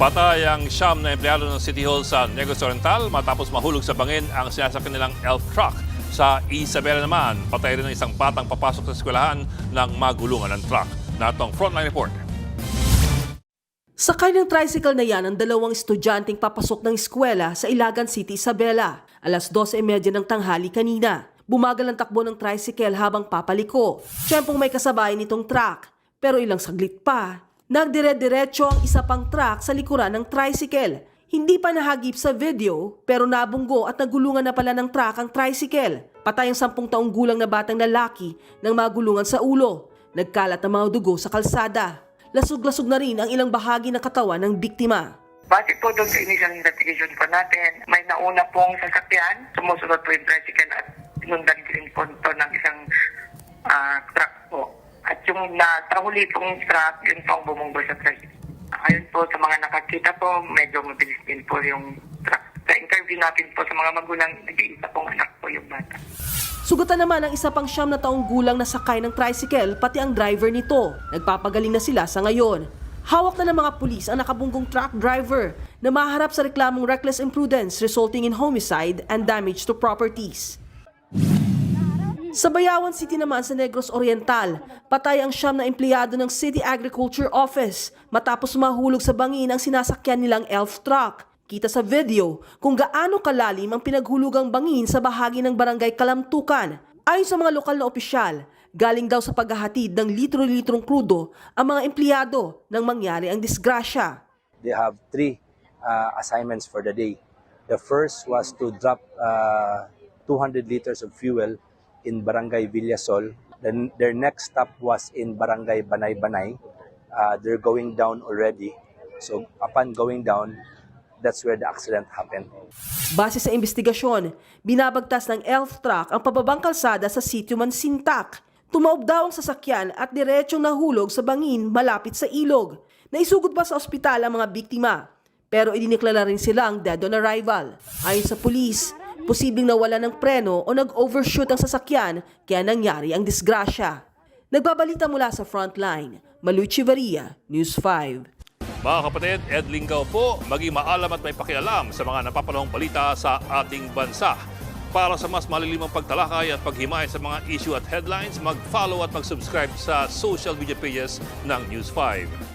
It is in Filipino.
Patay ang siyam na empleyado ng City Hall sa Negros Oriental matapos mahulog sa bangin ang sinasakyan nilang elf truck. Sa Isabela naman, patay rin ang isang batang papasok sa eskwelahan ng magulungan ng truck. Natong Frontline Report. Sakay ng tricycle na yan ang dalawang estudyanteng papasok ng eskwela sa Ilagan City, Isabela. Alas 12:30 ng tanghali kanina. Bumagal ang takbo ng tricycle habang papaliko. Tiyempong may kasabay nitong truck. Pero ilang saglit pa, nagdire-diretso ang isa pang truck sa likuran ng tricycle. Hindi pa nahagip sa video pero nabunggo at nagulungan na pala ng truck ang tricycle. Patay ang 10 taong gulang na batang lalaki nang magulungan sa ulo. Nagkalat ang mga dugo sa kalsada. Lasog-lasog na rin ang ilang bahagi ng katawan ng biktima. Base po doon sa initial investigation po natin, may nauna pong sasakyan, sumusunod po yung tricycle at pinundan din po ito ng isang truck po. At yung nakahuli pong truck, yun po ang bumunggo sa tricycle. Ayon po sa mga nakakita po, medyo mabilis din po yung truck. Sa interview natin po sa mga magulang, nag-iisa pong anak po yung bata. Sugatan naman ang isa pang 9 na taong gulang na sakay ng tricycle pati ang driver nito. Nagpapagaling na sila sa ngayon. Hawak na ng mga pulis ang nakabunggong truck driver na maharap sa reklamong reckless imprudence resulting in homicide and damage to properties. Sa Bayawan City naman sa Negros Oriental, patay ang 9 na empleyado ng City Agriculture Office matapos mahulog sa bangin ang sinasakyan nilang elf truck. Kita sa video kung gaano kalalim ang pinaghulugang bangin sa bahagi ng barangay Kalamtukan. Ayon sa mga lokal na opisyal, galing daw sa paghahatid ng litro-litrong krudo ang mga empleyado nang mangyari ang disgrasya. They have 3 assignments for the day. The first was to drop 200 liters of fuel in Barangay Villasol. Then their next stop was in Barangay Banay-Banay. They're going down already. So upon going down, that's where the accident happened. Base sa investigasyon, binabagtas ng elf truck ang pababang kalsada sa sitio Mansintak. Tumaob daw ang sasakyan at diretsong nahulog sa bangin malapit sa ilog. Naisugod pa sa ospital ang mga biktima, pero idiniklara rin silang dead on arrival. Ayon sa pulis, posibleng nawala ng preno o nag-overshoot ang sasakyan kaya nangyari ang disgrasya. Nagbabalita mula sa Frontline, Malu Chivaria, News 5. Mga kapatid, Ed Lingaw po, maging maalam at may pakialam sa mga napapanahong balita sa ating bansa. Para sa mas malilimang pagtalakay at paghimay sa mga issue at headlines, mag-follow at mag-subscribe sa social media pages ng News 5.